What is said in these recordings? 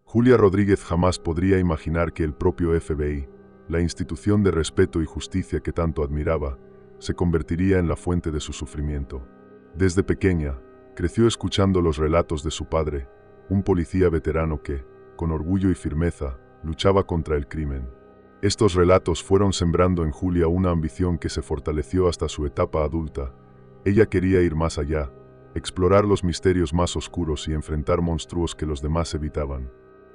Julia Rodríguez jamás podría imaginar que el propio FBI, la institución de respeto y justicia que tanto admiraba, se convertiría en la fuente de su sufrimiento. Desde pequeña, creció escuchando los relatos de su padre, un policía veterano que, con orgullo y firmeza, luchaba contra el crimen. Estos relatos fueron sembrando en Julia una ambición que se fortaleció hasta su etapa adulta. Ella quería ir más allá, explorar los misterios más oscuros y enfrentar monstruos que los demás evitaban.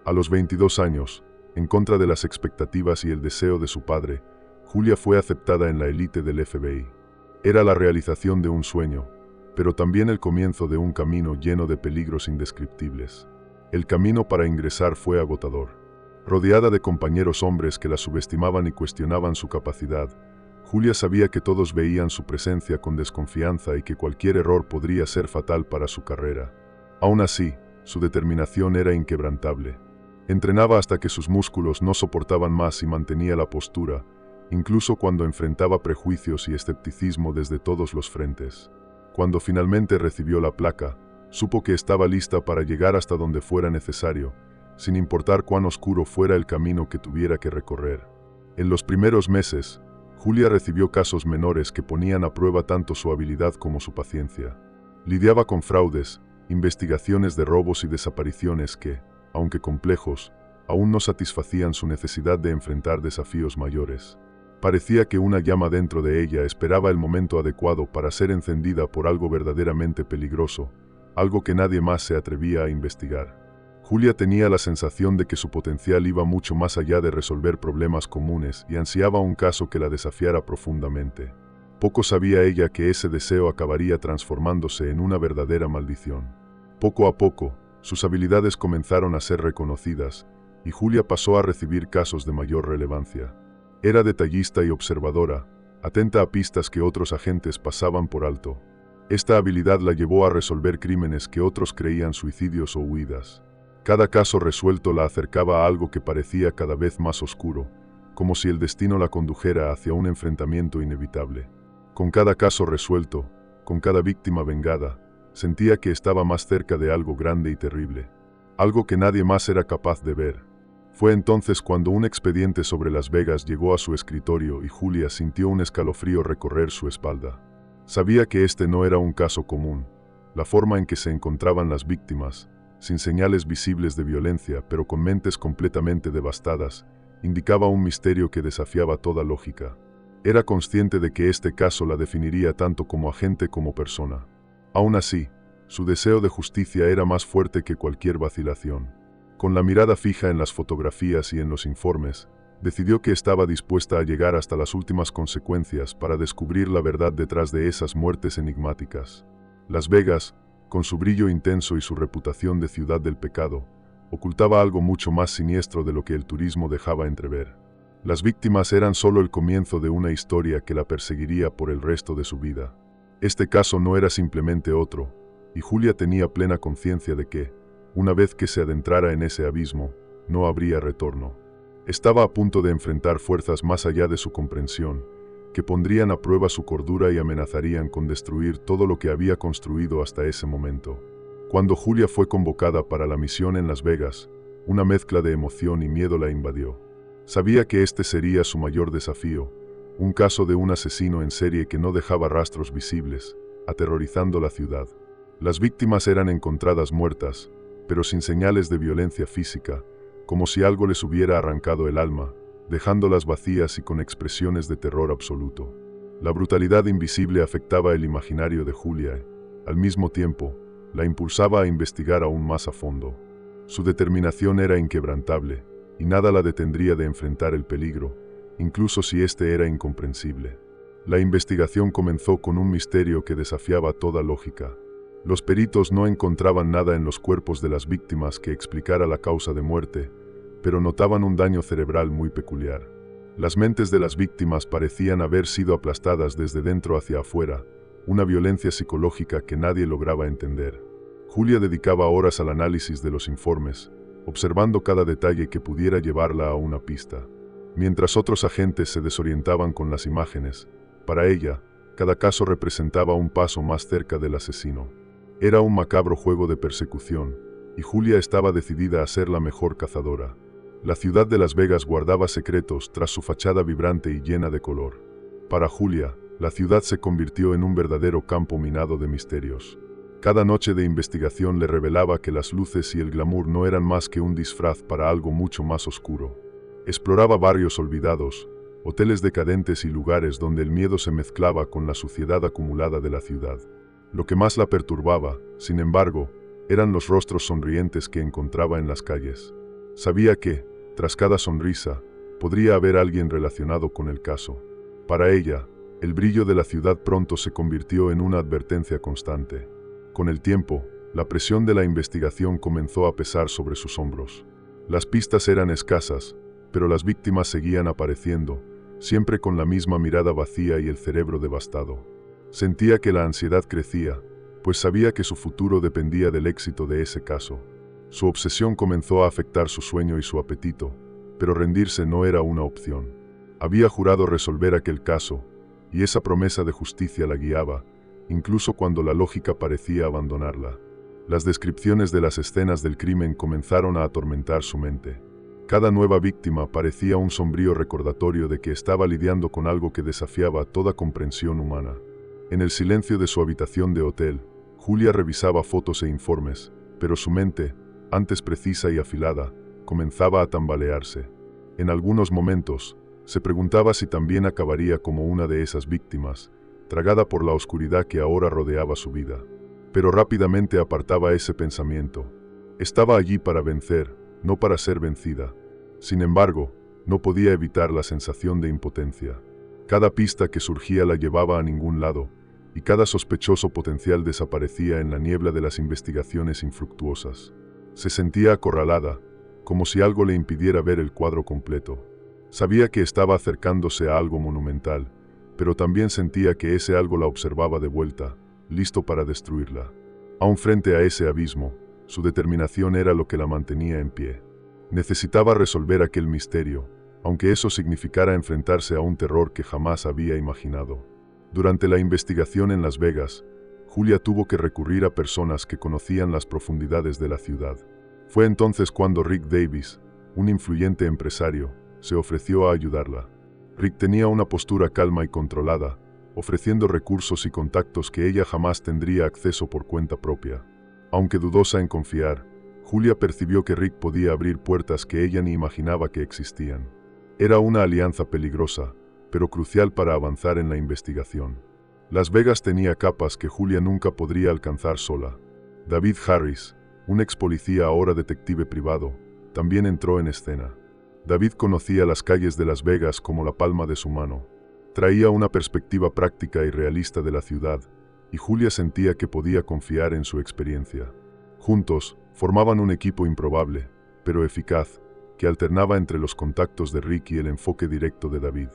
A los 22 años, en contra de las expectativas y el deseo de su padre, Julia fue aceptada en la élite del FBI. Era la realización de un sueño, pero también el comienzo de un camino lleno de peligros indescriptibles. El camino para ingresar fue agotador. Rodeada de compañeros hombres que la subestimaban y cuestionaban su capacidad, Julia sabía que todos veían su presencia con desconfianza y que cualquier error podría ser fatal para su carrera. Aún así, su determinación era inquebrantable. Entrenaba hasta que sus músculos no soportaban más y mantenía la postura, incluso cuando enfrentaba prejuicios y escepticismo desde todos los frentes. Cuando finalmente recibió la placa, supo que estaba lista para llegar hasta donde fuera necesario, sin importar cuán oscuro fuera el camino que tuviera que recorrer. En los primeros meses, Julia recibió casos menores que ponían a prueba tanto su habilidad como su paciencia. Lidiaba con fraudes, investigaciones de robos y desapariciones que, aunque complejos, aún no satisfacían su necesidad de enfrentar desafíos mayores. Parecía que una llama dentro de ella esperaba el momento adecuado para ser encendida por algo verdaderamente peligroso, algo que nadie más se atrevía a investigar. Julia tenía la sensación de que su potencial iba mucho más allá de resolver problemas comunes y ansiaba un caso que la desafiara profundamente. Poco sabía ella que ese deseo acabaría transformándose en una verdadera maldición. Poco a poco, sus habilidades comenzaron a ser reconocidas, y Julia pasó a recibir casos de mayor relevancia. Era detallista y observadora, atenta a pistas que otros agentes pasaban por alto. Esta habilidad la llevó a resolver crímenes que otros creían suicidios o huidas. Cada caso resuelto la acercaba a algo que parecía cada vez más oscuro, como si el destino la condujera hacia un enfrentamiento inevitable. Con cada caso resuelto, con cada víctima vengada, sentía que estaba más cerca de algo grande y terrible, algo que nadie más era capaz de ver. Fue entonces cuando un expediente sobre Las Vegas llegó a su escritorio y Julia sintió un escalofrío recorrer su espalda. Sabía que este no era un caso común. La forma en que se encontraban las víctimas, sin señales visibles de violencia pero con mentes completamente devastadas, indicaba un misterio que desafiaba toda lógica. Era consciente de que este caso la definiría tanto como agente como persona. Aún así, su deseo de justicia era más fuerte que cualquier vacilación. Con la mirada fija en las fotografías y en los informes, decidió que estaba dispuesta a llegar hasta las últimas consecuencias para descubrir la verdad detrás de esas muertes enigmáticas. Las Vegas, con su brillo intenso y su reputación de ciudad del pecado, ocultaba algo mucho más siniestro de lo que el turismo dejaba entrever. Las víctimas eran solo el comienzo de una historia que la perseguiría por el resto de su vida. Este caso no era simplemente otro, y Julia tenía plena conciencia de que, una vez que se adentrara en ese abismo, no habría retorno. Estaba a punto de enfrentar fuerzas más allá de su comprensión, que pondrían a prueba su cordura y amenazarían con destruir todo lo que había construido hasta ese momento. Cuando Julia fue convocada para la misión en Las Vegas, una mezcla de emoción y miedo la invadió. Sabía que este sería su mayor desafío, un caso de un asesino en serie que no dejaba rastros visibles, aterrorizando la ciudad. Las víctimas eran encontradas muertas, pero sin señales de violencia física, como si algo les hubiera arrancado el alma, dejándolas vacías y con expresiones de terror absoluto. La brutalidad invisible afectaba el imaginario de Julia, al mismo tiempo, la impulsaba a investigar aún más a fondo. Su determinación era inquebrantable, y nada la detendría de enfrentar el peligro, incluso si este era incomprensible. La investigación comenzó con un misterio que desafiaba toda lógica. Los peritos no encontraban nada en los cuerpos de las víctimas que explicara la causa de muerte, pero notaban un daño cerebral muy peculiar. Las mentes de las víctimas parecían haber sido aplastadas desde dentro hacia afuera, una violencia psicológica que nadie lograba entender. Julia dedicaba horas al análisis de los informes, observando cada detalle que pudiera llevarla a una pista. Mientras otros agentes se desorientaban con las imágenes, para ella, cada caso representaba un paso más cerca del asesino. Era un macabro juego de persecución, y Julia estaba decidida a ser la mejor cazadora. La ciudad de Las Vegas guardaba secretos tras su fachada vibrante y llena de color. Para Julia, la ciudad se convirtió en un verdadero campo minado de misterios. Cada noche de investigación le revelaba que las luces y el glamour no eran más que un disfraz para algo mucho más oscuro. Exploraba barrios olvidados, hoteles decadentes y lugares donde el miedo se mezclaba con la suciedad acumulada de la ciudad. Lo que más la perturbaba, sin embargo, eran los rostros sonrientes que encontraba en las calles. Sabía que, tras cada sonrisa, podría haber alguien relacionado con el caso. Para ella, el brillo de la ciudad pronto se convirtió en una advertencia constante. Con el tiempo, la presión de la investigación comenzó a pesar sobre sus hombros. Las pistas eran escasas, pero las víctimas seguían apareciendo, siempre con la misma mirada vacía y el cerebro devastado. Sentía que la ansiedad crecía, pues sabía que su futuro dependía del éxito de ese caso. Su obsesión comenzó a afectar su sueño y su apetito, pero rendirse no era una opción. Había jurado resolver aquel caso, y esa promesa de justicia la guiaba, incluso cuando la lógica parecía abandonarla. Las descripciones de las escenas del crimen comenzaron a atormentar su mente. Cada nueva víctima parecía un sombrío recordatorio de que estaba lidiando con algo que desafiaba toda comprensión humana. En el silencio de su habitación de hotel, Julia revisaba fotos e informes, pero su mente, antes precisa y afilada, comenzaba a tambalearse. En algunos momentos, se preguntaba si también acabaría como una de esas víctimas, tragada por la oscuridad que ahora rodeaba su vida. Pero rápidamente apartaba ese pensamiento. Estaba allí para vencer, no para ser vencida. Sin embargo, no podía evitar la sensación de impotencia. Cada pista que surgía la llevaba a ningún lado, y cada sospechoso potencial desaparecía en la niebla de las investigaciones infructuosas. Se sentía acorralada, como si algo le impidiera ver el cuadro completo. Sabía que estaba acercándose a algo monumental, pero también sentía que ese algo la observaba de vuelta, listo para destruirla. Aún frente a ese abismo, su determinación era lo que la mantenía en pie. Necesitaba resolver aquel misterio, aunque eso significara enfrentarse a un terror que jamás había imaginado. Durante la investigación en Las Vegas, Julia tuvo que recurrir a personas que conocían las profundidades de la ciudad. Fue entonces cuando Rick Davis, un influyente empresario, se ofreció a ayudarla. Rick tenía una postura calma y controlada, ofreciendo recursos y contactos que ella jamás tendría acceso por cuenta propia. Aunque dudosa en confiar, Julia percibió que Rick podía abrir puertas que ella ni imaginaba que existían. Era una alianza peligrosa, pero crucial para avanzar en la investigación. Las Vegas tenía capas que Julia nunca podría alcanzar sola. David Harris, un ex policía ahora detective privado, también entró en escena. David conocía las calles de Las Vegas como la palma de su mano. Traía una perspectiva práctica y realista de la ciudad, y Julia sentía que podía confiar en su experiencia. Juntos, formaban un equipo improbable, pero eficaz, que alternaba entre los contactos de Rick y el enfoque directo de David.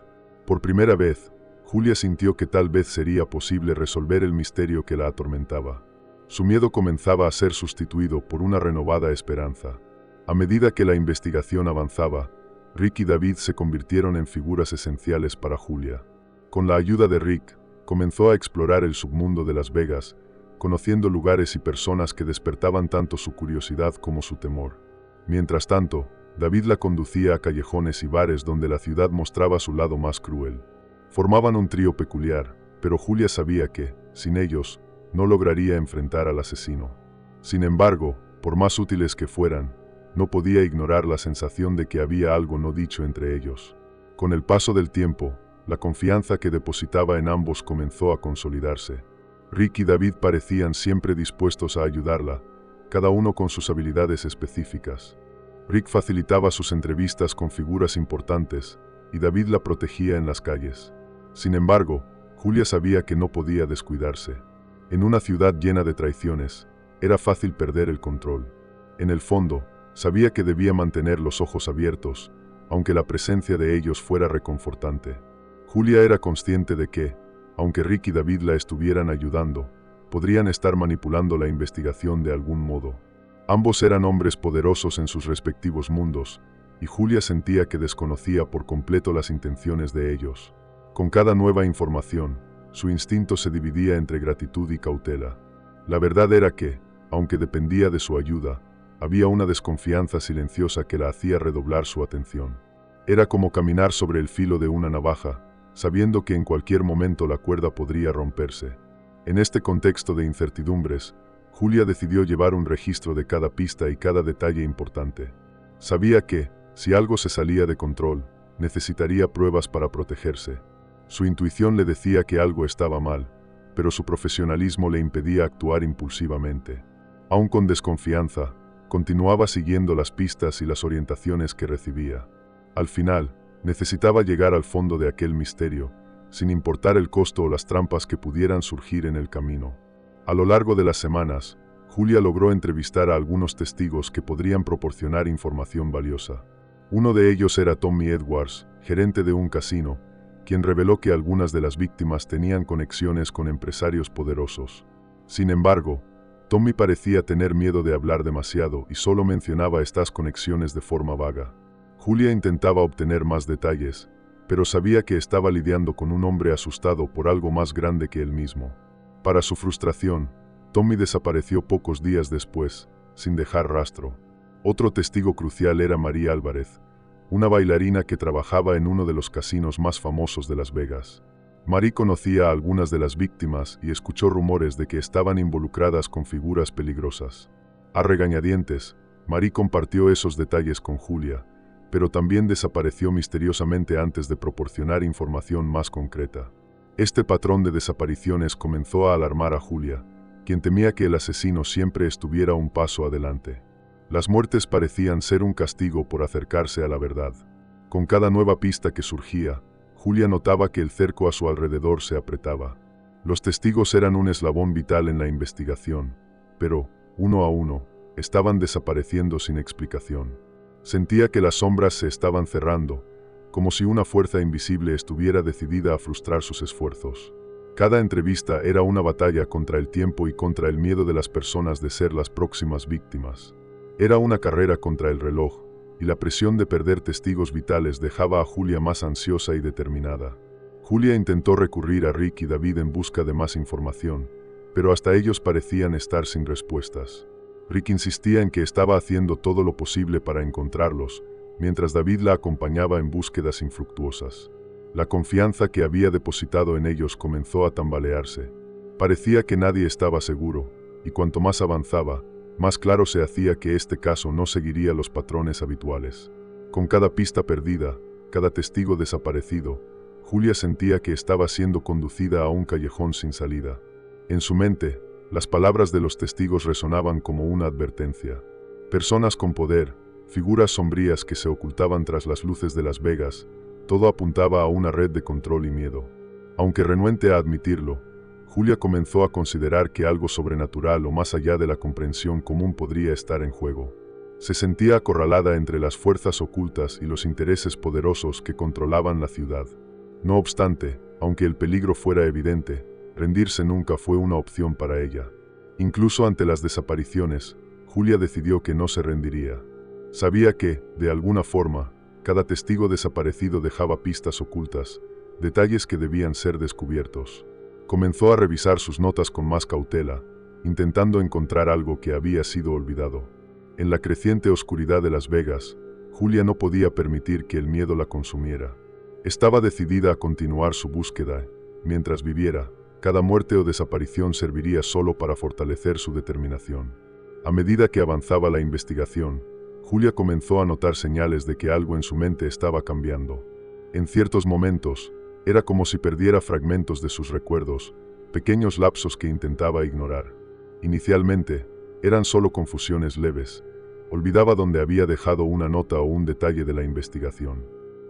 Por primera vez, Julia sintió que tal vez sería posible resolver el misterio que la atormentaba. Su miedo comenzaba a ser sustituido por una renovada esperanza. A medida que la investigación avanzaba, Rick y David se convirtieron en figuras esenciales para Julia. Con la ayuda de Rick, comenzó a explorar el submundo de Las Vegas, conociendo lugares y personas que despertaban tanto su curiosidad como su temor. Mientras tanto, David la conducía a callejones y bares donde la ciudad mostraba su lado más cruel. Formaban un trío peculiar, pero Julia sabía que, sin ellos, no lograría enfrentar al asesino. Sin embargo, por más útiles que fueran, no podía ignorar la sensación de que había algo no dicho entre ellos. Con el paso del tiempo, la confianza que depositaba en ambos comenzó a consolidarse. Rick y David parecían siempre dispuestos a ayudarla, cada uno con sus habilidades específicas. Rick facilitaba sus entrevistas con figuras importantes, y David la protegía en las calles. Sin embargo, Julia sabía que no podía descuidarse. En una ciudad llena de traiciones, era fácil perder el control. En el fondo, sabía que debía mantener los ojos abiertos, aunque la presencia de ellos fuera reconfortante. Julia era consciente de que, aunque Rick y David la estuvieran ayudando, podrían estar manipulando la investigación de algún modo. Ambos eran hombres poderosos en sus respectivos mundos, y Julia sentía que desconocía por completo las intenciones de ellos. Con cada nueva información, su instinto se dividía entre gratitud y cautela. La verdad era que, aunque dependía de su ayuda, había una desconfianza silenciosa que la hacía redoblar su atención. Era como caminar sobre el filo de una navaja, sabiendo que en cualquier momento la cuerda podría romperse. En este contexto de incertidumbres, Julia decidió llevar un registro de cada pista y cada detalle importante. Sabía que, si algo se salía de control, necesitaría pruebas para protegerse. Su intuición le decía que algo estaba mal, pero su profesionalismo le impedía actuar impulsivamente. Aún con desconfianza, continuaba siguiendo las pistas y las orientaciones que recibía. Al final, necesitaba llegar al fondo de aquel misterio, sin importar el costo o las trampas que pudieran surgir en el camino. A lo largo de las semanas, Julia logró entrevistar a algunos testigos que podrían proporcionar información valiosa. Uno de ellos era Tommy Edwards, gerente de un casino, quien reveló que algunas de las víctimas tenían conexiones con empresarios poderosos. Sin embargo, Tommy parecía tener miedo de hablar demasiado y solo mencionaba estas conexiones de forma vaga. Julia intentaba obtener más detalles, pero sabía que estaba lidiando con un hombre asustado por algo más grande que él mismo. Para su frustración, Tommy desapareció pocos días después, sin dejar rastro. Otro testigo crucial era María Álvarez, una bailarina que trabajaba en uno de los casinos más famosos de Las Vegas. Marie conocía a algunas de las víctimas y escuchó rumores de que estaban involucradas con figuras peligrosas. A regañadientes, Marie compartió esos detalles con Julia, pero también desapareció misteriosamente antes de proporcionar información más concreta. Este patrón de desapariciones comenzó a alarmar a Julia, quien temía que el asesino siempre estuviera un paso adelante. Las muertes parecían ser un castigo por acercarse a la verdad. Con cada nueva pista que surgía, Julia notaba que el cerco a su alrededor se apretaba. Los testigos eran un eslabón vital en la investigación, pero, uno a uno, estaban desapareciendo sin explicación. Sentía que las sombras se estaban cerrando, como si una fuerza invisible estuviera decidida a frustrar sus esfuerzos. Cada entrevista era una batalla contra el tiempo y contra el miedo de las personas de ser las próximas víctimas. Era una carrera contra el reloj, y la presión de perder testigos vitales dejaba a Julia más ansiosa y determinada. Julia intentó recurrir a Rick y David en busca de más información, pero hasta ellos parecían estar sin respuestas. Rick insistía en que estaba haciendo todo lo posible para encontrarlos, mientras David la acompañaba en búsquedas infructuosas. La confianza que había depositado en ellos comenzó a tambalearse. Parecía que nadie estaba seguro, y cuanto más avanzaba, más claro se hacía que este caso no seguiría los patrones habituales. Con cada pista perdida, cada testigo desaparecido, Julia sentía que estaba siendo conducida a un callejón sin salida. En su mente, las palabras de los testigos resonaban como una advertencia. Personas con poder, figuras sombrías que se ocultaban tras las luces de Las Vegas, todo apuntaba a una red de control y miedo. Aunque renuente a admitirlo, Julia comenzó a considerar que algo sobrenatural o más allá de la comprensión común podría estar en juego. Se sentía acorralada entre las fuerzas ocultas y los intereses poderosos que controlaban la ciudad. No obstante, aunque el peligro fuera evidente, rendirse nunca fue una opción para ella. Incluso ante las desapariciones, Julia decidió que no se rendiría. Sabía que, de alguna forma, cada testigo desaparecido dejaba pistas ocultas, detalles que debían ser descubiertos. Comenzó a revisar sus notas con más cautela, intentando encontrar algo que había sido olvidado. En la creciente oscuridad de Las Vegas, Julia no podía permitir que el miedo la consumiera. Estaba decidida a continuar su búsqueda. Mientras viviera, cada muerte o desaparición serviría solo para fortalecer su determinación. A medida que avanzaba la investigación, Julia comenzó a notar señales de que algo en su mente estaba cambiando. En ciertos momentos, era como si perdiera fragmentos de sus recuerdos, pequeños lapsos que intentaba ignorar. Inicialmente, eran solo confusiones leves. Olvidaba dónde había dejado una nota o un detalle de la investigación.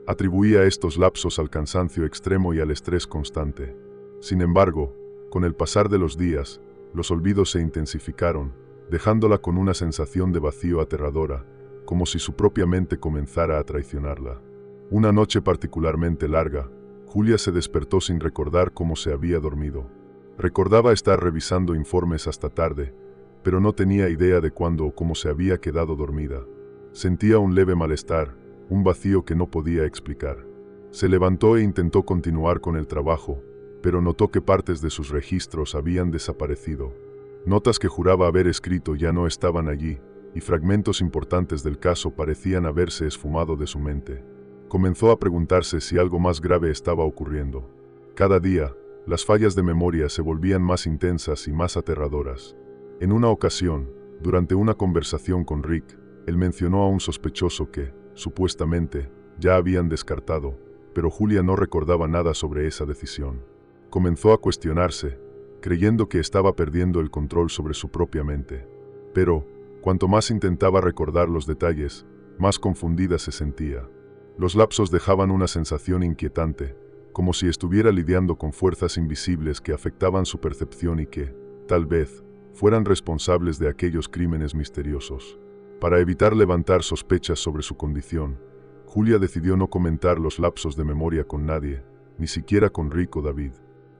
Atribuía estos lapsos al cansancio extremo y al estrés constante. Sin embargo, con el pasar de los días, los olvidos se intensificaron, dejándola con una sensación de vacío aterradora, como si su propia mente comenzara a traicionarla. Una noche particularmente larga, Julia se despertó sin recordar cómo se había dormido. Recordaba estar revisando informes hasta tarde, pero no tenía idea de cuándo o cómo se había quedado dormida. Sentía un leve malestar, un vacío que no podía explicar. Se levantó e intentó continuar con el trabajo, pero notó que partes de sus registros habían desaparecido. Notas que juraba haber escrito ya no estaban allí, y fragmentos importantes del caso parecían haberse esfumado de su mente. Comenzó a preguntarse si algo más grave estaba ocurriendo. Cada día, las fallas de memoria se volvían más intensas y más aterradoras. En una ocasión, durante una conversación con Rick, él mencionó a un sospechoso que, supuestamente, ya habían descartado, pero Julia no recordaba nada sobre esa decisión. Comenzó a cuestionarse, creyendo que estaba perdiendo el control sobre su propia mente. Pero, cuanto más intentaba recordar los detalles, más confundida se sentía. Los lapsos dejaban una sensación inquietante, como si estuviera lidiando con fuerzas invisibles que afectaban su percepción y que, tal vez, fueran responsables de aquellos crímenes misteriosos. Para evitar levantar sospechas sobre su condición, Julia decidió no comentar los lapsos de memoria con nadie, ni siquiera con Rick o David.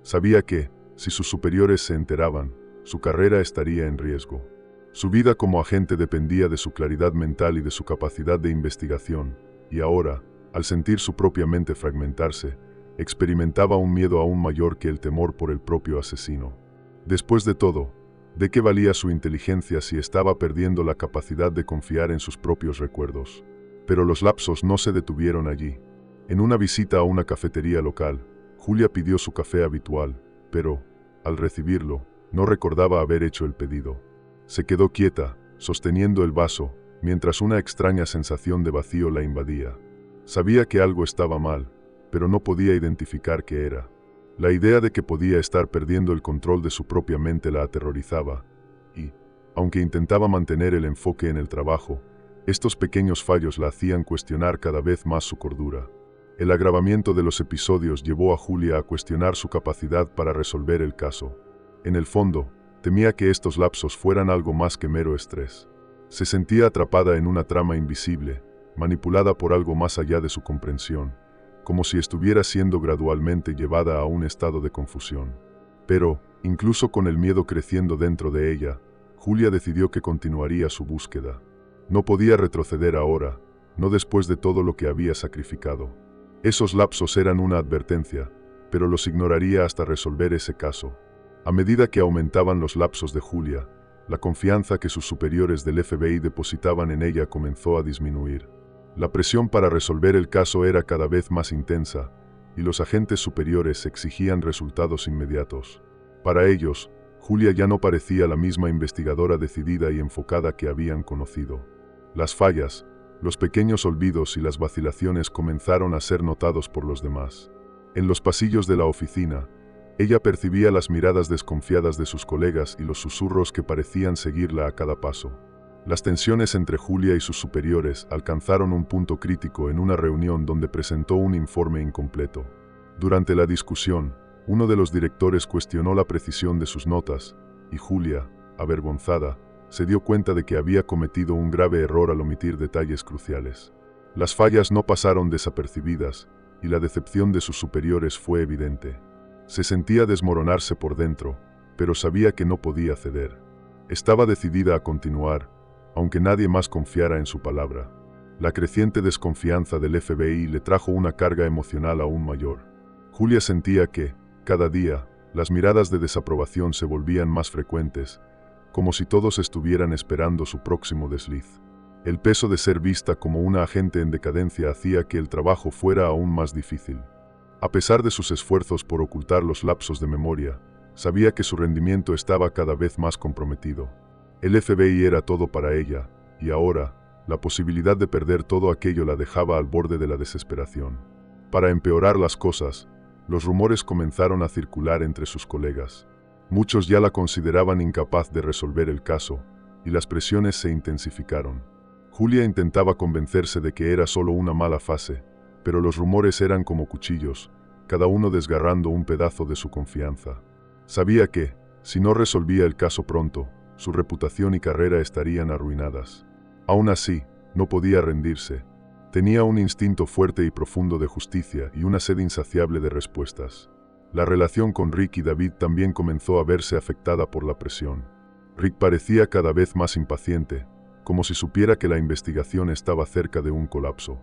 Sabía que, si sus superiores se enteraban, su carrera estaría en riesgo. Su vida como agente dependía de su claridad mental y de su capacidad de investigación, y ahora, al sentir su propia mente fragmentarse, experimentaba un miedo aún mayor que el temor por el propio asesino. Después de todo, ¿de qué valía su inteligencia si estaba perdiendo la capacidad de confiar en sus propios recuerdos? Pero los lapsos no se detuvieron allí. En una visita a una cafetería local, Julia pidió su café habitual, pero, al recibirlo, no recordaba haber hecho el pedido. Se quedó quieta, sosteniendo el vaso, mientras una extraña sensación de vacío la invadía. Sabía que algo estaba mal, pero no podía identificar qué era. La idea de que podía estar perdiendo el control de su propia mente la aterrorizaba, y, aunque intentaba mantener el enfoque en el trabajo, estos pequeños fallos la hacían cuestionar cada vez más su cordura. El agravamiento de los episodios llevó a Julia a cuestionar su capacidad para resolver el caso. En el fondo, temía que estos lapsos fueran algo más que mero estrés. Se sentía atrapada en una trama invisible, manipulada por algo más allá de su comprensión, como si estuviera siendo gradualmente llevada a un estado de confusión. Pero, incluso con el miedo creciendo dentro de ella, Julia decidió que continuaría su búsqueda. No podía retroceder ahora, no después de todo lo que había sacrificado. Esos lapsos eran una advertencia, pero los ignoraría hasta resolver ese caso. A medida que aumentaban los lapsos de Julia, la confianza que sus superiores del FBI depositaban en ella comenzó a disminuir. La presión para resolver el caso era cada vez más intensa, y los agentes superiores exigían resultados inmediatos. Para ellos, Julia ya no parecía la misma investigadora decidida y enfocada que habían conocido. Las fallas, los pequeños olvidos y las vacilaciones comenzaron a ser notados por los demás. En los pasillos de la oficina, ella percibía las miradas desconfiadas de sus colegas y los susurros que parecían seguirla a cada paso. Las tensiones entre Julia y sus superiores alcanzaron un punto crítico en una reunión donde presentó un informe incompleto. Durante la discusión, uno de los directores cuestionó la precisión de sus notas, y Julia, avergonzada, se dio cuenta de que había cometido un grave error al omitir detalles cruciales. Las fallas no pasaron desapercibidas, y la decepción de sus superiores fue evidente. Se sentía desmoronarse por dentro, pero sabía que no podía ceder. Estaba decidida a continuar, aunque nadie más confiara en su palabra. La creciente desconfianza del FBI le trajo una carga emocional aún mayor. Julia sentía que, cada día, las miradas de desaprobación se volvían más frecuentes, como si todos estuvieran esperando su próximo desliz. El peso de ser vista como una agente en decadencia hacía que el trabajo fuera aún más difícil. A pesar de sus esfuerzos por ocultar los lapsos de memoria, sabía que su rendimiento estaba cada vez más comprometido. El FBI era todo para ella, y ahora, la posibilidad de perder todo aquello la dejaba al borde de la desesperación. Para empeorar las cosas, los rumores comenzaron a circular entre sus colegas. Muchos ya la consideraban incapaz de resolver el caso, y las presiones se intensificaron. Julia intentaba convencerse de que era solo una mala fase, pero los rumores eran como cuchillos, cada uno desgarrando un pedazo de su confianza. Sabía que, si no resolvía el caso pronto, su reputación y carrera estarían arruinadas. Aún así, no podía rendirse. Tenía un instinto fuerte y profundo de justicia y una sed insaciable de respuestas. La relación con Rick y David también comenzó a verse afectada por la presión. Rick parecía cada vez más impaciente, como si supiera que la investigación estaba cerca de un colapso.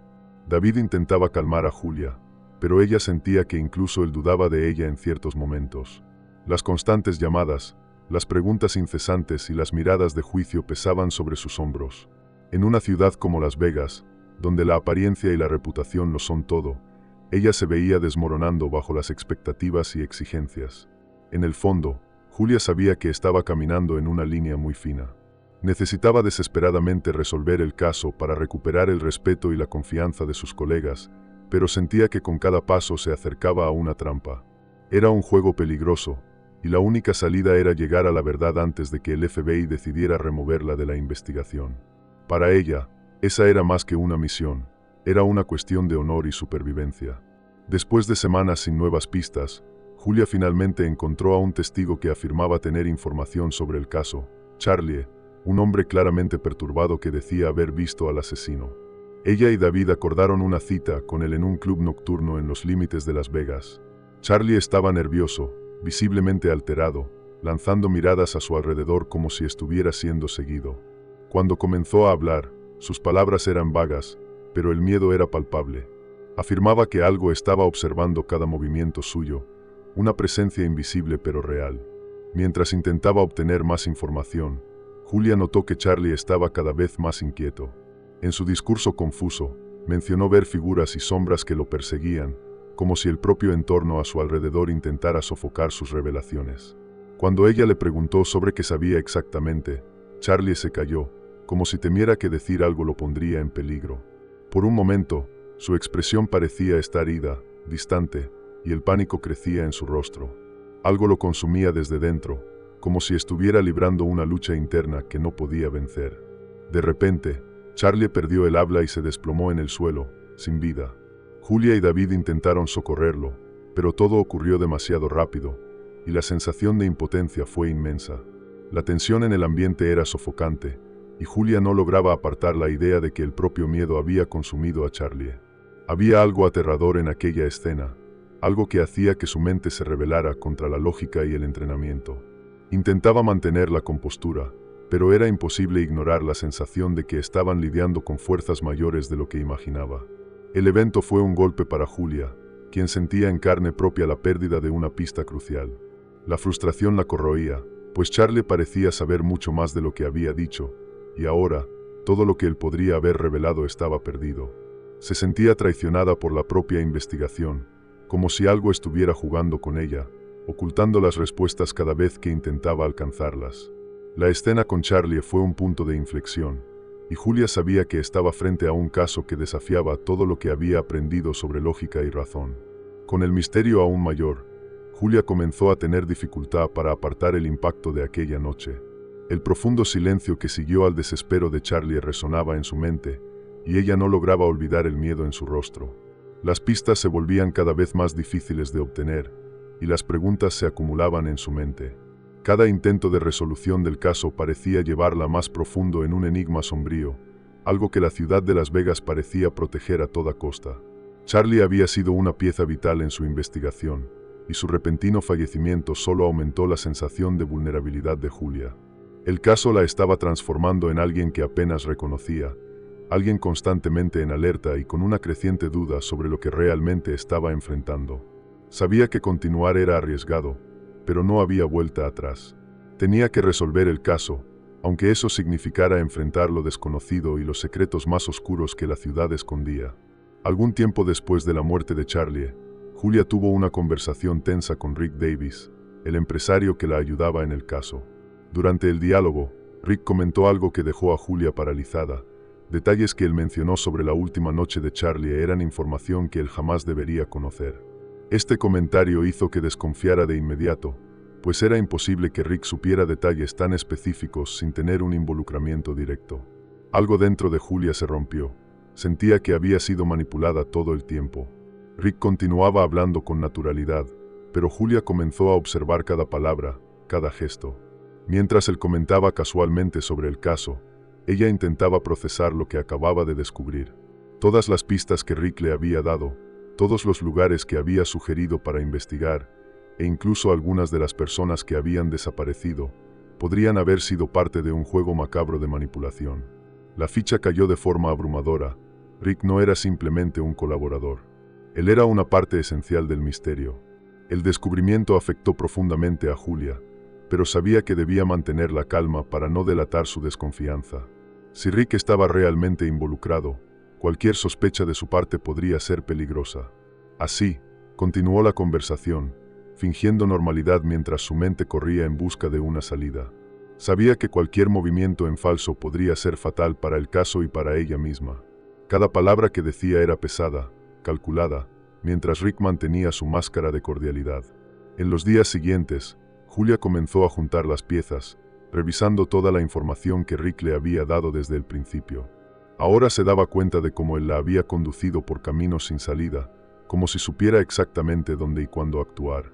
David intentaba calmar a Julia, pero ella sentía que incluso él dudaba de ella en ciertos momentos. Las constantes llamadas, Las preguntas incesantes y las miradas de juicio pesaban sobre sus hombros. En una ciudad como Las Vegas, donde la apariencia y la reputación lo son todo, ella se veía desmoronando bajo las expectativas y exigencias. En el fondo, Julia sabía que estaba caminando en una línea muy fina. Necesitaba desesperadamente resolver el caso para recuperar el respeto y la confianza de sus colegas, pero sentía que con cada paso se acercaba a una trampa. Era un juego peligroso, y la única salida era llegar a la verdad antes de que el FBI decidiera removerla de la investigación. Para ella, esa era más que una misión, era una cuestión de honor y supervivencia. Después de semanas sin nuevas pistas, Julia finalmente encontró a un testigo que afirmaba tener información sobre el caso, Charlie, un hombre claramente perturbado que decía haber visto al asesino. Ella y David acordaron una cita con él en un club nocturno en los límites de Las Vegas. Charlie estaba nervioso, visiblemente alterado, lanzando miradas a su alrededor como si estuviera siendo seguido. Cuando comenzó a hablar, sus palabras eran vagas, pero el miedo era palpable. Afirmaba que algo estaba observando cada movimiento suyo, una presencia invisible pero real. Mientras intentaba obtener más información, Julia notó que Charlie estaba cada vez más inquieto. En su discurso confuso, mencionó ver figuras y sombras que lo perseguían, como si el propio entorno a su alrededor intentara sofocar sus revelaciones. Cuando ella le preguntó sobre qué sabía exactamente, Charlie se calló, como si temiera que decir algo lo pondría en peligro. Por un momento, su expresión parecía estar ida, distante, y el pánico crecía en su rostro. Algo lo consumía desde dentro, como si estuviera librando una lucha interna que no podía vencer. De repente, Charlie perdió el habla y se desplomó en el suelo, sin vida. Julia y David intentaron socorrerlo, pero todo ocurrió demasiado rápido, y la sensación de impotencia fue inmensa. La tensión en el ambiente era sofocante, y Julia no lograba apartar la idea de que el propio miedo había consumido a Charlie. Había algo aterrador en aquella escena, algo que hacía que su mente se rebelara contra la lógica y el entrenamiento. Intentaba mantener la compostura, pero era imposible ignorar la sensación de que estaban lidiando con fuerzas mayores de lo que imaginaba. El evento fue un golpe para Julia, quien sentía en carne propia la pérdida de una pista crucial. La frustración la corroía, pues Charlie parecía saber mucho más de lo que había dicho, y ahora, todo lo que él podría haber revelado estaba perdido. Se sentía traicionada por la propia investigación, como si algo estuviera jugando con ella, ocultando las respuestas cada vez que intentaba alcanzarlas. La escena con Charlie fue un punto de inflexión, y Julia sabía que estaba frente a un caso que desafiaba todo lo que había aprendido sobre lógica y razón. Con el misterio aún mayor, Julia comenzó a tener dificultad para apartar el impacto de aquella noche. El profundo silencio que siguió al desespero de Charlie resonaba en su mente, y ella no lograba olvidar el miedo en su rostro. Las pistas se volvían cada vez más difíciles de obtener, y las preguntas se acumulaban en su mente. Cada intento de resolución del caso parecía llevarla más profundo en un enigma sombrío, algo que la ciudad de Las Vegas parecía proteger a toda costa. Charlie había sido una pieza vital en su investigación, y su repentino fallecimiento solo aumentó la sensación de vulnerabilidad de Julia. El caso la estaba transformando en alguien que apenas reconocía, alguien constantemente en alerta y con una creciente duda sobre lo que realmente estaba enfrentando. Sabía que continuar era arriesgado, pero no había vuelta atrás. Tenía que resolver el caso, aunque eso significara enfrentar lo desconocido y los secretos más oscuros que la ciudad escondía. Algún tiempo después de la muerte de Charlie, Julia tuvo una conversación tensa con Rick Davis, el empresario que la ayudaba en el caso. Durante el diálogo, Rick comentó algo que dejó a Julia paralizada. Detalles que él mencionó sobre la última noche de Charlie eran información que él jamás debería conocer. Este comentario hizo que desconfiara de inmediato, pues era imposible que Rick supiera detalles tan específicos sin tener un involucramiento directo. Algo dentro de Julia se rompió. Sentía que había sido manipulada todo el tiempo. Rick continuaba hablando con naturalidad, pero Julia comenzó a observar cada palabra, cada gesto. Mientras él comentaba casualmente sobre el caso, ella intentaba procesar lo que acababa de descubrir. Todas las pistas que Rick le había dado, todos los lugares que había sugerido para investigar, e incluso algunas de las personas que habían desaparecido, podrían haber sido parte de un juego macabro de manipulación. La ficha cayó de forma abrumadora. Rick no era simplemente un colaborador. Él era una parte esencial del misterio. El descubrimiento afectó profundamente a Julia, pero sabía que debía mantener la calma para no delatar su desconfianza. Si Rick estaba realmente involucrado, cualquier sospecha de su parte podría ser peligrosa. Así, continuó la conversación, fingiendo normalidad mientras su mente corría en busca de una salida. Sabía que cualquier movimiento en falso podría ser fatal para el caso y para ella misma. Cada palabra que decía era pesada, calculada, mientras Rick mantenía su máscara de cordialidad. En los días siguientes, Julia comenzó a juntar las piezas, revisando toda la información que Rick le había dado desde el principio. Ahora se daba cuenta de cómo él la había conducido por caminos sin salida, como si supiera exactamente dónde y cuándo actuar.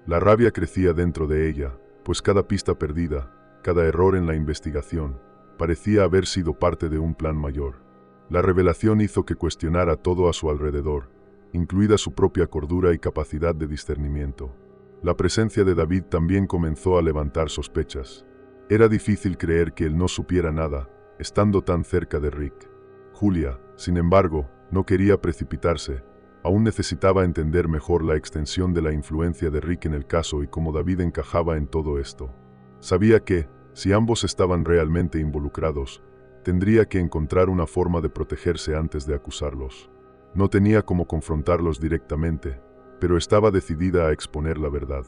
La rabia crecía dentro de ella, pues cada pista perdida, cada error en la investigación, parecía haber sido parte de un plan mayor. La revelación hizo que cuestionara todo a su alrededor, incluida su propia cordura y capacidad de discernimiento. La presencia de David también comenzó a levantar sospechas. Era difícil creer que él no supiera nada, estando tan cerca de Rick. Julia, sin embargo, no quería precipitarse. Aún necesitaba entender mejor la extensión de la influencia de Rick en el caso y cómo David encajaba en todo esto. Sabía que, si ambos estaban realmente involucrados, tendría que encontrar una forma de protegerse antes de acusarlos. No tenía cómo confrontarlos directamente, pero estaba decidida a exponer la verdad.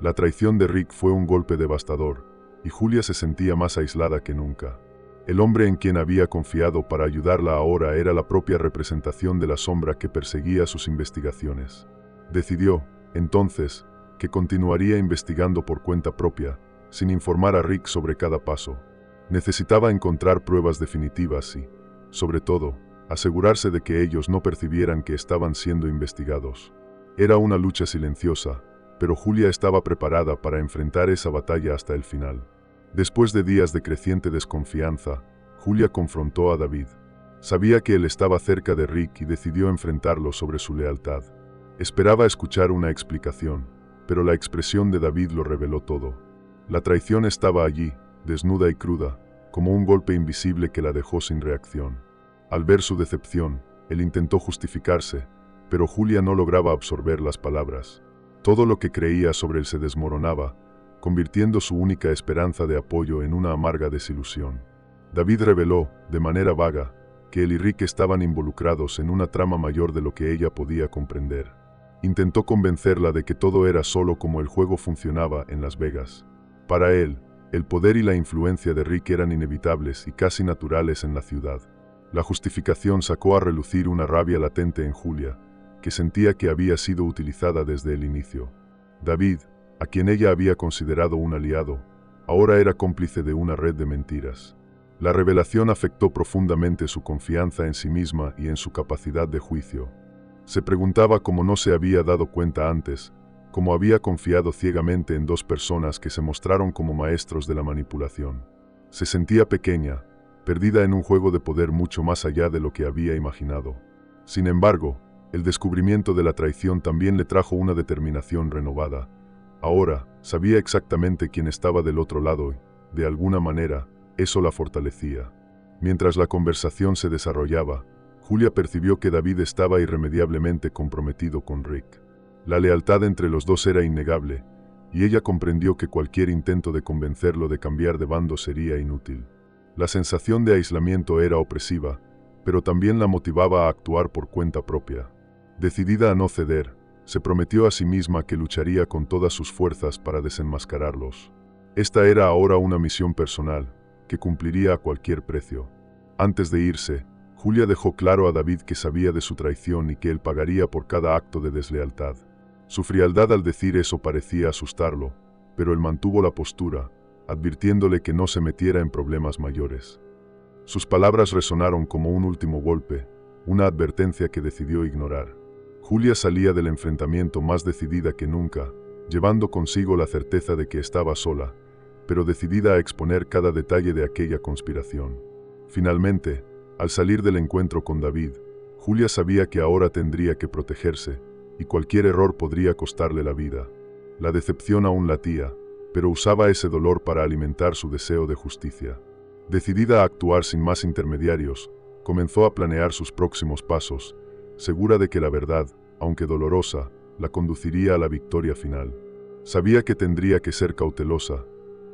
La traición de Rick fue un golpe devastador, y Julia se sentía más aislada que nunca. El hombre en quien había confiado para ayudarla ahora era la propia representación de la sombra que perseguía sus investigaciones. Decidió, entonces, que continuaría investigando por cuenta propia, sin informar a Rick sobre cada paso. Necesitaba encontrar pruebas definitivas y, sobre todo, asegurarse de que ellos no percibieran que estaban siendo investigados. Era una lucha silenciosa, pero Julia estaba preparada para enfrentar esa batalla hasta el final. Después de días de creciente desconfianza, Julia confrontó a David. Sabía que él estaba cerca de Rick y decidió enfrentarlo sobre su lealtad. Esperaba escuchar una explicación, pero la expresión de David lo reveló todo. La traición estaba allí, desnuda y cruda, como un golpe invisible que la dejó sin reacción. Al ver su decepción, él intentó justificarse, pero Julia no lograba absorber las palabras. Todo lo que creía sobre él se desmoronaba, convirtiendo su única esperanza de apoyo en una amarga desilusión. David reveló, de manera vaga, que él y Rick estaban involucrados en una trama mayor de lo que ella podía comprender. Intentó convencerla de que todo era solo como el juego funcionaba en Las Vegas. Para él, el poder y la influencia de Rick eran inevitables y casi naturales en la ciudad. La justificación sacó a relucir una rabia latente en Julia, que sentía que había sido utilizada desde el inicio. David, a quien ella había considerado un aliado, ahora era cómplice de una red de mentiras. La revelación afectó profundamente su confianza en sí misma y en su capacidad de juicio. Se preguntaba cómo no se había dado cuenta antes, cómo había confiado ciegamente en dos personas que se mostraron como maestros de la manipulación. Se sentía pequeña, perdida en un juego de poder mucho más allá de lo que había imaginado. Sin embargo, el descubrimiento de la traición también le trajo una determinación renovada. Ahora, sabía exactamente quién estaba del otro lado y, de alguna manera, eso la fortalecía. Mientras la conversación se desarrollaba, Julia percibió que David estaba irremediablemente comprometido con Rick. La lealtad entre los dos era innegable, y ella comprendió que cualquier intento de convencerlo de cambiar de bando sería inútil. La sensación de aislamiento era opresiva, pero también la motivaba a actuar por cuenta propia. Decidida a no ceder, se prometió a sí misma que lucharía con todas sus fuerzas para desenmascararlos. Esta era ahora una misión personal, que cumpliría a cualquier precio. Antes de irse, Julia dejó claro a David que sabía de su traición y que él pagaría por cada acto de deslealtad. Su frialdad al decir eso parecía asustarlo, pero él mantuvo la postura, advirtiéndole que no se metiera en problemas mayores. Sus palabras resonaron como un último golpe, una advertencia que decidió ignorar. Julia salía del enfrentamiento más decidida que nunca, llevando consigo la certeza de que estaba sola, pero decidida a exponer cada detalle de aquella conspiración. Finalmente, al salir del encuentro con David, Julia sabía que ahora tendría que protegerse, y cualquier error podría costarle la vida. La decepción aún latía, pero usaba ese dolor para alimentar su deseo de justicia. Decidida a actuar sin más intermediarios, comenzó a planear sus próximos pasos, segura de que la verdad, aunque dolorosa, la conduciría a la victoria final. Sabía que tendría que ser cautelosa,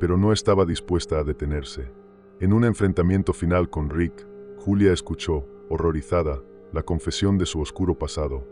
pero no estaba dispuesta a detenerse. En un enfrentamiento final con Rick, Julia escuchó, horrorizada, la confesión de su oscuro pasado.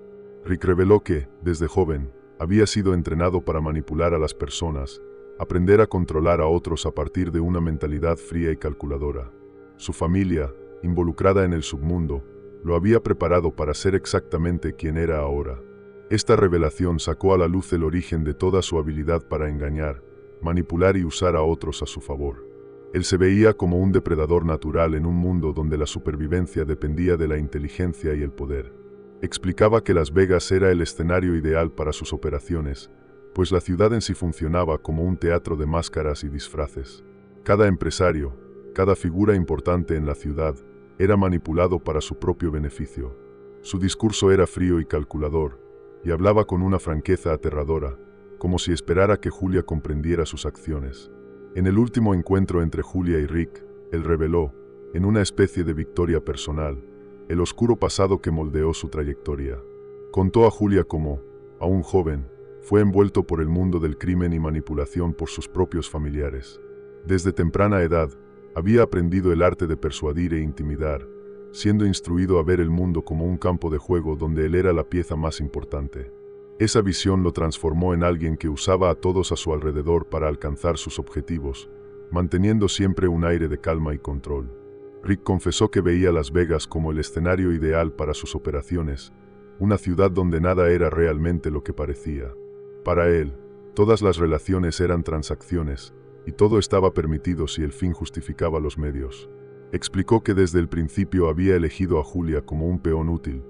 Rick reveló que, desde joven, había sido entrenado para manipular a las personas, aprender a controlar a otros a partir de una mentalidad fría y calculadora. Su familia, involucrada en el submundo, lo había preparado para ser exactamente quien era ahora. Esta revelación sacó a la luz el origen de toda su habilidad para engañar, manipular y usar a otros a su favor. Él se veía como un depredador natural en un mundo donde la supervivencia dependía de la inteligencia y el poder. Explicaba que Las Vegas era el escenario ideal para sus operaciones, pues la ciudad en sí funcionaba como un teatro de máscaras y disfraces. Cada empresario, cada figura importante en la ciudad, era manipulado para su propio beneficio. Su discurso era frío y calculador, y hablaba con una franqueza aterradora, como si esperara que Julia comprendiera sus acciones. En el último encuentro entre Julia y Rick, él reveló, en una especie de victoria personal, el oscuro pasado que moldeó su trayectoria. Contó a Julia cómo, aún joven, fue envuelto por el mundo del crimen y manipulación por sus propios familiares. Desde temprana edad, había aprendido el arte de persuadir e intimidar, siendo instruido a ver el mundo como un campo de juego donde él era la pieza más importante. Esa visión lo transformó en alguien que usaba a todos a su alrededor para alcanzar sus objetivos, manteniendo siempre un aire de calma y control. Rick confesó que veía Las Vegas como el escenario ideal para sus operaciones, una ciudad donde nada era realmente lo que parecía. Para él, todas las relaciones eran transacciones, y todo estaba permitido si el fin justificaba los medios. Explicó que desde el principio había elegido a Julia como un peón útil,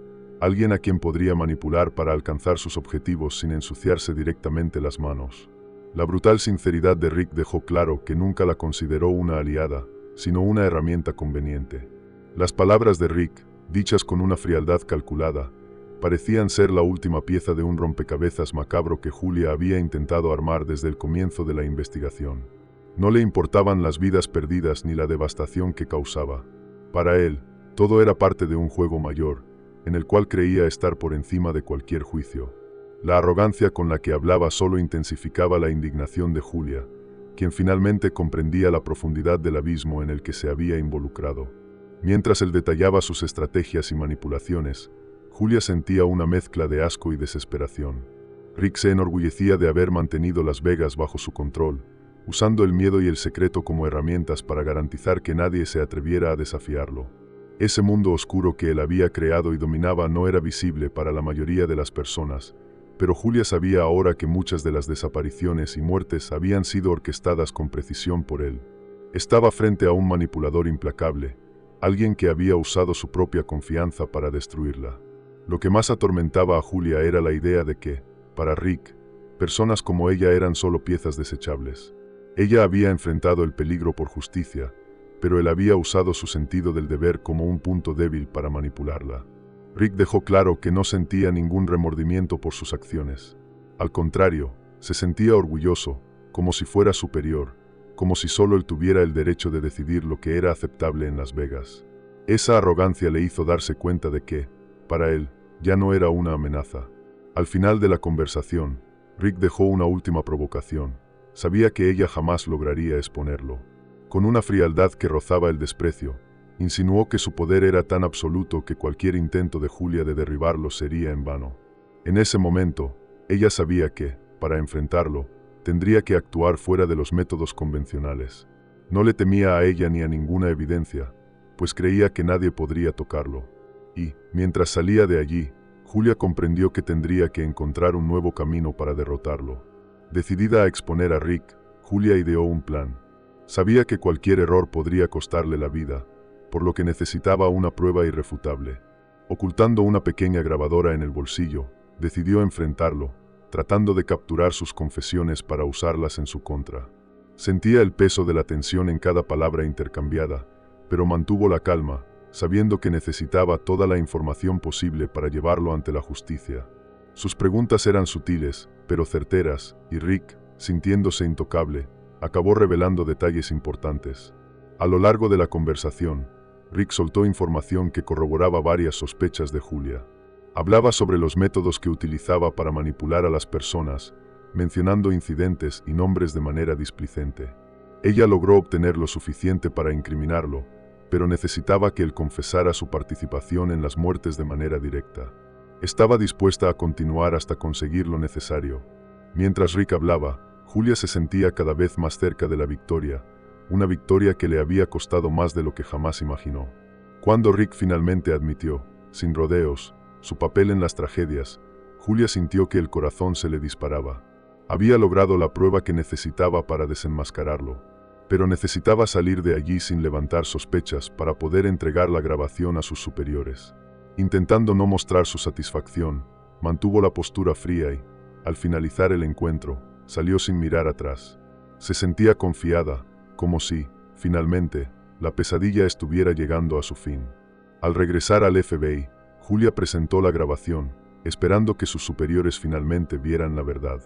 alguien a quien podría manipular para alcanzar sus objetivos sin ensuciarse directamente las manos. La brutal sinceridad de Rick dejó claro que nunca la consideró una aliada, sino una herramienta conveniente. Las palabras de Rick, dichas con una frialdad calculada, parecían ser la última pieza de un rompecabezas macabro que Julia había intentado armar desde el comienzo de la investigación. No le importaban las vidas perdidas ni la devastación que causaba. Para él, todo era parte de un juego mayor, en el cual creía estar por encima de cualquier juicio. La arrogancia con la que hablaba solo intensificaba la indignación de Julia, quien finalmente comprendía la profundidad del abismo en el que se había involucrado. Mientras él detallaba sus estrategias y manipulaciones, Julia sentía una mezcla de asco y desesperación. Rick se enorgullecía de haber mantenido Las Vegas bajo su control, usando el miedo y el secreto como herramientas para garantizar que nadie se atreviera a desafiarlo. Ese mundo oscuro que él había creado y dominaba no era visible para la mayoría de las personas, pero Julia sabía ahora que muchas de las desapariciones y muertes habían sido orquestadas con precisión por él. Estaba frente a un manipulador implacable, alguien que había usado su propia confianza para destruirla. Lo que más atormentaba a Julia era la idea de que, para Rick, personas como ella eran solo piezas desechables. Ella había enfrentado el peligro por justicia, pero él había usado su sentido del deber como un punto débil para manipularla. Rick dejó claro que no sentía ningún remordimiento por sus acciones. Al contrario, se sentía orgulloso, como si fuera superior, como si solo él tuviera el derecho de decidir lo que era aceptable en Las Vegas. Esa arrogancia le hizo darse cuenta de que, para él, ya no era una amenaza. Al final de la conversación, Rick dejó una última provocación. Sabía que ella jamás lograría exponerlo. Con una frialdad que rozaba el desprecio, insinuó que su poder era tan absoluto que cualquier intento de Julia de derribarlo sería en vano. En ese momento, ella sabía que, para enfrentarlo, tendría que actuar fuera de los métodos convencionales. No le temía a ella ni a ninguna evidencia, pues creía que nadie podría tocarlo. Y, mientras salía de allí, Julia comprendió que tendría que encontrar un nuevo camino para derrotarlo. Decidida a exponer a Rick, Julia ideó un plan. Sabía que cualquier error podría costarle la vida, por lo que necesitaba una prueba irrefutable. Ocultando una pequeña grabadora en el bolsillo, decidió enfrentarlo, tratando de capturar sus confesiones para usarlas en su contra. Sentía el peso de la tensión en cada palabra intercambiada, pero mantuvo la calma, sabiendo que necesitaba toda la información posible para llevarlo ante la justicia. Sus preguntas eran sutiles, pero certeras, y Rick, sintiéndose intocable, acabó revelando detalles importantes. A lo largo de la conversación, Rick soltó información que corroboraba varias sospechas de Julia. Hablaba sobre los métodos que utilizaba para manipular a las personas, mencionando incidentes y nombres de manera displicente. Ella logró obtener lo suficiente para incriminarlo, pero necesitaba que él confesara su participación en las muertes de manera directa. Estaba dispuesta a continuar hasta conseguir lo necesario. Mientras Rick hablaba, Julia se sentía cada vez más cerca de la victoria, una victoria que le había costado más de lo que jamás imaginó. Cuando Rick finalmente admitió, sin rodeos, su papel en las tragedias, Julia sintió que el corazón se le disparaba. Había logrado la prueba que necesitaba para desenmascararlo, pero necesitaba salir de allí sin levantar sospechas para poder entregar la grabación a sus superiores. Intentando no mostrar su satisfacción, mantuvo la postura fría y, al finalizar el encuentro, salió sin mirar atrás. Se sentía confiada, como si, finalmente, la pesadilla estuviera llegando a su fin. Al regresar al FBI, Julia presentó la grabación, esperando que sus superiores finalmente vieran la verdad.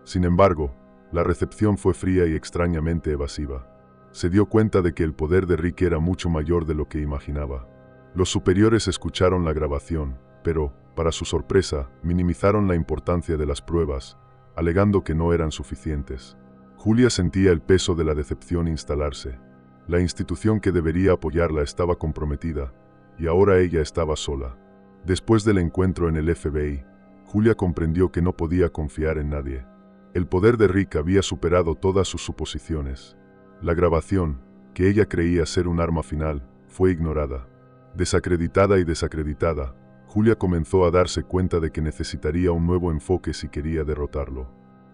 Sin embargo, la recepción fue fría y extrañamente evasiva. Se dio cuenta de que el poder de Rick era mucho mayor de lo que imaginaba. Los superiores escucharon la grabación, pero, para su sorpresa, minimizaron la importancia de las pruebas, alegando que no eran suficientes. Julia sentía el peso de la decepción instalarse. La institución que debería apoyarla estaba comprometida, y ahora ella estaba sola. Después del encuentro en el FBI, Julia comprendió que no podía confiar en nadie. El poder de Rick había superado todas sus suposiciones. La grabación, que ella creía ser un arma final, fue ignorada. Desacreditada y desacreditada, Julia comenzó a darse cuenta de que necesitaría un nuevo enfoque si quería derrotarlo.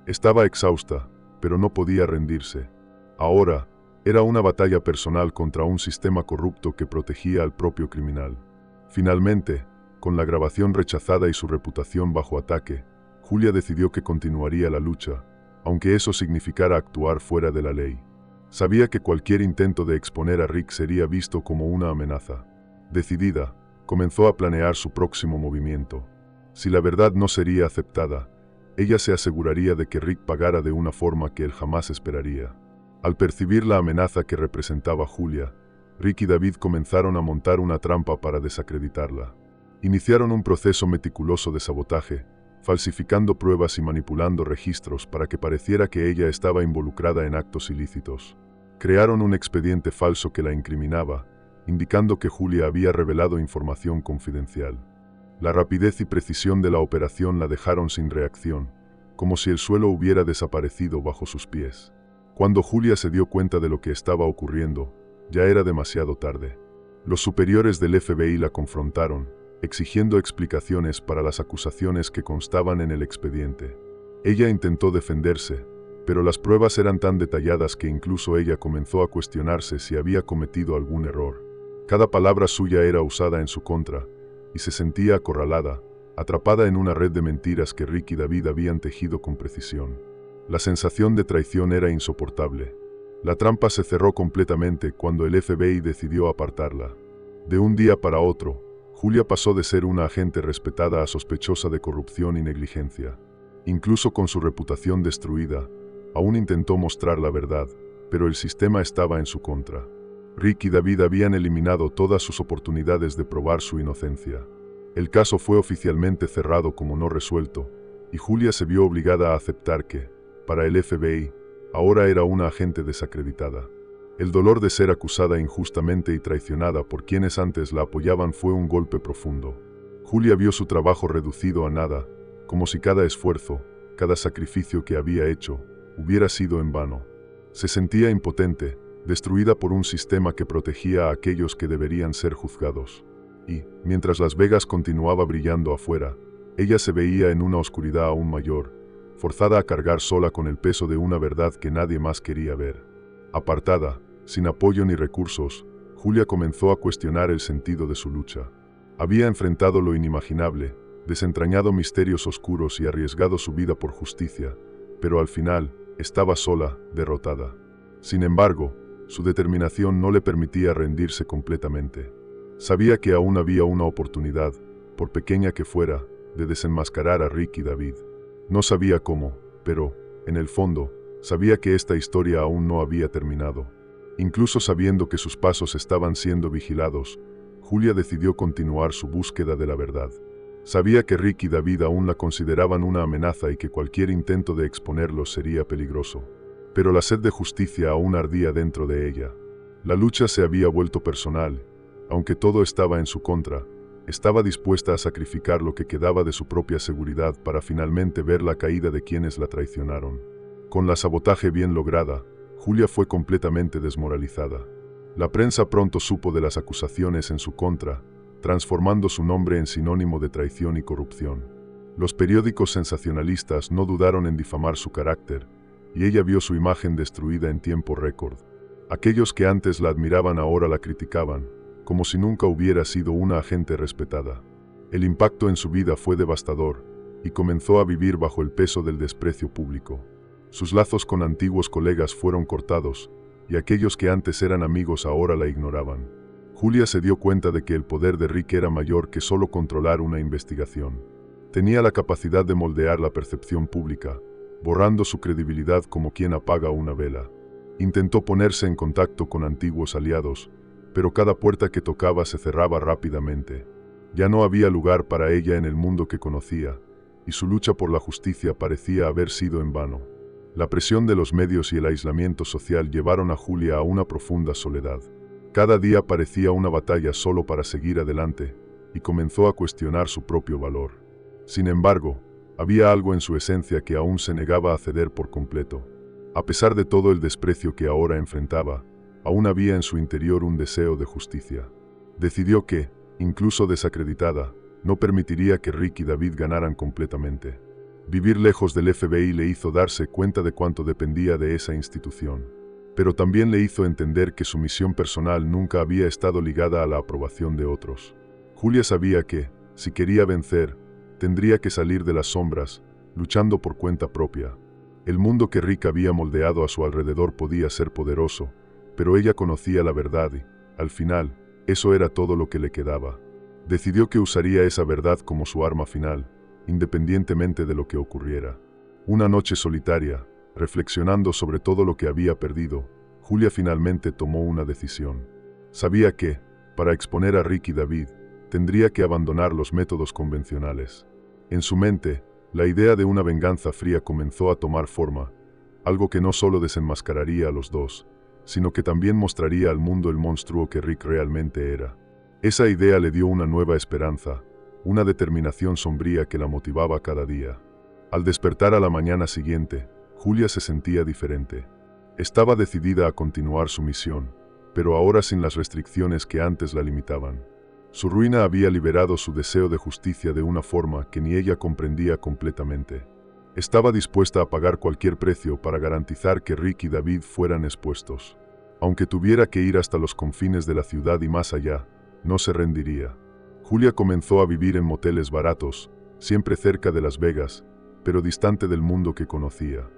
Estaba exhausta, pero no podía rendirse. Ahora, era una batalla personal contra un sistema corrupto que protegía al propio criminal. Finalmente, con la grabación rechazada y su reputación bajo ataque, Julia decidió que continuaría la lucha, aunque eso significara actuar fuera de la ley. Sabía que cualquier intento de exponer a Rick sería visto como una amenaza. Decidida, comenzó a planear su próximo movimiento. Si la verdad no sería aceptada, ella se aseguraría de que Rick pagara de una forma que él jamás esperaría. Al percibir la amenaza que representaba Julia, Rick y David comenzaron a montar una trampa para desacreditarla. Iniciaron un proceso meticuloso de sabotaje, falsificando pruebas y manipulando registros para que pareciera que ella estaba involucrada en actos ilícitos. Crearon un expediente falso que la incriminaba, indicando que Julia había revelado información confidencial. La rapidez y precisión de la operación la dejaron sin reacción, como si el suelo hubiera desaparecido bajo sus pies. Cuando Julia se dio cuenta de lo que estaba ocurriendo, ya era demasiado tarde. Los superiores del FBI la confrontaron, exigiendo explicaciones para las acusaciones que constaban en el expediente. Ella intentó defenderse, pero las pruebas eran tan detalladas que incluso ella comenzó a cuestionarse si había cometido algún error. Cada palabra suya era usada en su contra, y se sentía acorralada, atrapada en una red de mentiras que Rick y David habían tejido con precisión. La sensación de traición era insoportable. La trampa se cerró completamente cuando el FBI decidió apartarla. De un día para otro, Julia pasó de ser una agente respetada a sospechosa de corrupción y negligencia. Incluso con su reputación destruida, aún intentó mostrar la verdad, pero el sistema estaba en su contra. Rick y David habían eliminado todas sus oportunidades de probar su inocencia. El caso fue oficialmente cerrado como no resuelto, y Julia se vio obligada a aceptar que, para el FBI, ahora era una agente desacreditada. El dolor de ser acusada injustamente y traicionada por quienes antes la apoyaban fue un golpe profundo. Julia vio su trabajo reducido a nada, como si cada esfuerzo, cada sacrificio que había hecho, hubiera sido en vano. Se sentía impotente, destruida por un sistema que protegía a aquellos que deberían ser juzgados. Y, mientras Las Vegas continuaba brillando afuera, ella se veía en una oscuridad aún mayor, forzada a cargar sola con el peso de una verdad que nadie más quería ver. Apartada, sin apoyo ni recursos, Julia comenzó a cuestionar el sentido de su lucha. Había enfrentado lo inimaginable, desentrañado misterios oscuros y arriesgado su vida por justicia, pero al final, estaba sola, derrotada. Sin embargo, su determinación no le permitía rendirse completamente. Sabía que aún había una oportunidad, por pequeña que fuera, de desenmascarar a Rick y David. No sabía cómo, pero, en el fondo, sabía que esta historia aún no había terminado. Incluso sabiendo que sus pasos estaban siendo vigilados, Julia decidió continuar su búsqueda de la verdad. Sabía que Rick y David aún la consideraban una amenaza y que cualquier intento de exponerlos sería peligroso. Pero la sed de justicia aún ardía dentro de ella. La lucha se había vuelto personal. Aunque todo estaba en su contra, estaba dispuesta a sacrificar lo que quedaba de su propia seguridad para finalmente ver la caída de quienes la traicionaron. Con la sabotaje bien lograda, Julia fue completamente desmoralizada. La prensa pronto supo de las acusaciones en su contra, transformando su nombre en sinónimo de traición y corrupción. Los periódicos sensacionalistas no dudaron en difamar su carácter, y ella vio su imagen destruida en tiempo récord. Aquellos que antes la admiraban ahora la criticaban, como si nunca hubiera sido una agente respetada. El impacto en su vida fue devastador, y comenzó a vivir bajo el peso del desprecio público. Sus lazos con antiguos colegas fueron cortados, y aquellos que antes eran amigos ahora la ignoraban. Julia se dio cuenta de que el poder de Rick era mayor que solo controlar una investigación. Tenía la capacidad de moldear la percepción pública, borrando su credibilidad como quien apaga una vela. Intentó ponerse en contacto con antiguos aliados, pero cada puerta que tocaba se cerraba rápidamente. Ya no había lugar para ella en el mundo que conocía, y su lucha por la justicia parecía haber sido en vano. La presión de los medios y el aislamiento social llevaron a Julia a una profunda soledad. Cada día parecía una batalla solo para seguir adelante, y comenzó a cuestionar su propio valor. Sin embargo, había algo en su esencia que aún se negaba a ceder por completo. A pesar de todo el desprecio que ahora enfrentaba, aún había en su interior un deseo de justicia. Decidió que, incluso desacreditada, no permitiría que Rick y David ganaran completamente. Vivir lejos del FBI le hizo darse cuenta de cuánto dependía de esa institución, pero también le hizo entender que su misión personal nunca había estado ligada a la aprobación de otros. Julia sabía que, si quería vencer, tendría que salir de las sombras, luchando por cuenta propia. El mundo que Rick había moldeado a su alrededor podía ser poderoso, pero ella conocía la verdad y, al final, eso era todo lo que le quedaba. Decidió que usaría esa verdad como su arma final, independientemente de lo que ocurriera. Una noche solitaria, reflexionando sobre todo lo que había perdido, Julia finalmente tomó una decisión. Sabía que, para exponer a Rick y David, tendría que abandonar los métodos convencionales. En su mente, la idea de una venganza fría comenzó a tomar forma, algo que no solo desenmascararía a los dos, sino que también mostraría al mundo el monstruo que Rick realmente era. Esa idea le dio una nueva esperanza, una determinación sombría que la motivaba cada día. Al despertar a la mañana siguiente, Julia se sentía diferente. Estaba decidida a continuar su misión, pero ahora sin las restricciones que antes la limitaban. Su ruina había liberado su deseo de justicia de una forma que ni ella comprendía completamente. Estaba dispuesta a pagar cualquier precio para garantizar que Rick y David fueran expuestos. Aunque tuviera que ir hasta los confines de la ciudad y más allá, no se rendiría. Julia comenzó a vivir en moteles baratos, siempre cerca de Las Vegas, pero distante del mundo que conocía.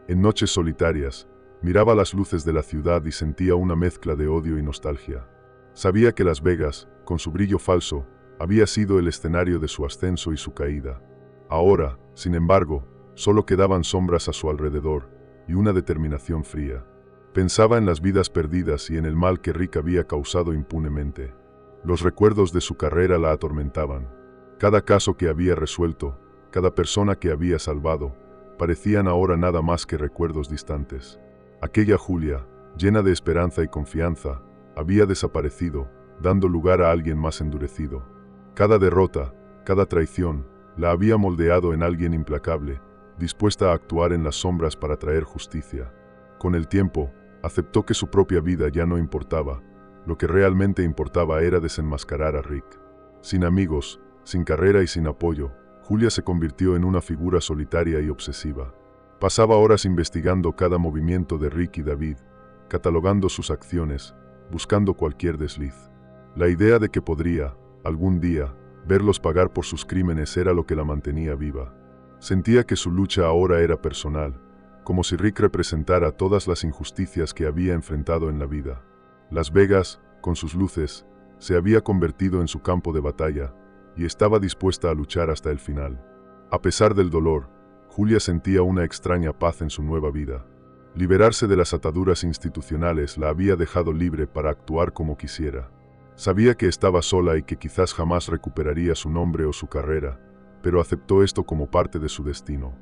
En noches solitarias, miraba las luces de la ciudad y sentía una mezcla de odio y nostalgia. Sabía que Las Vegas, con su brillo falso, había sido el escenario de su ascenso y su caída. Ahora, sin embargo, solo quedaban sombras a su alrededor y una determinación fría. Pensaba en las vidas perdidas y en el mal que Rick había causado impunemente. Los recuerdos de su carrera la atormentaban. Cada caso que había resuelto, cada persona que había salvado, parecían ahora nada más que recuerdos distantes. Aquella Julia, llena de esperanza y confianza, había desaparecido, dando lugar a alguien más endurecido. Cada derrota, cada traición, la había moldeado en alguien implacable, dispuesta a actuar en las sombras para traer justicia. Con el tiempo, aceptó que su propia vida ya no importaba. Lo que realmente importaba era desenmascarar a Rick. Sin amigos, sin carrera y sin apoyo, Julia se convirtió en una figura solitaria y obsesiva. Pasaba horas investigando cada movimiento de Rick y David, catalogando sus acciones, buscando cualquier desliz. La idea de que podría, algún día, verlos pagar por sus crímenes era lo que la mantenía viva. Sentía que su lucha ahora era personal, como si Rick representara todas las injusticias que había enfrentado en la vida. Las Vegas, con sus luces, se había convertido en su campo de batalla, y estaba dispuesta a luchar hasta el final. A pesar del dolor, Julia sentía una extraña paz en su nueva vida. Liberarse de las ataduras institucionales la había dejado libre para actuar como quisiera. Sabía que estaba sola y que quizás jamás recuperaría su nombre o su carrera, pero aceptó esto como parte de su destino.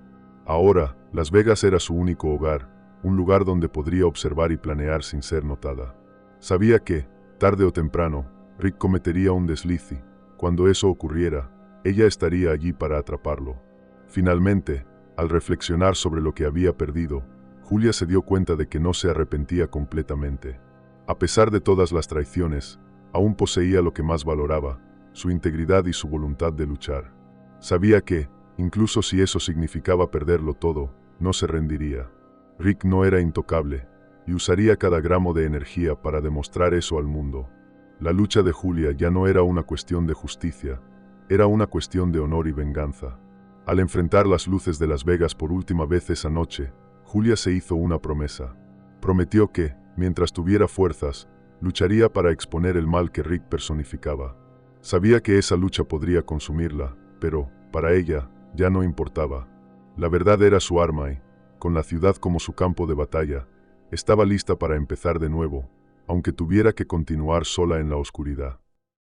Ahora, Las Vegas era su único hogar, un lugar donde podría observar y planear sin ser notada. Sabía que, tarde o temprano, Rick cometería un desliz y, cuando eso ocurriera, ella estaría allí para atraparlo. Finalmente, al reflexionar sobre lo que había perdido, Julia se dio cuenta de que no se arrepentía completamente. A pesar de todas las traiciones, aún poseía lo que más valoraba, su integridad y su voluntad de luchar. Sabía que, incluso si eso significaba perderlo todo, no se rendiría. Rick no era intocable, y usaría cada gramo de energía para demostrar eso al mundo. La lucha de Julia ya no era una cuestión de justicia, era una cuestión de honor y venganza. Al enfrentar las luces de Las Vegas por última vez esa noche, Julia se hizo una promesa. Prometió que, mientras tuviera fuerzas, lucharía para exponer el mal que Rick personificaba. Sabía que esa lucha podría consumirla, pero, para ella, ya no importaba. La verdad era su arma y, con la ciudad como su campo de batalla, estaba lista para empezar de nuevo, aunque tuviera que continuar sola en la oscuridad.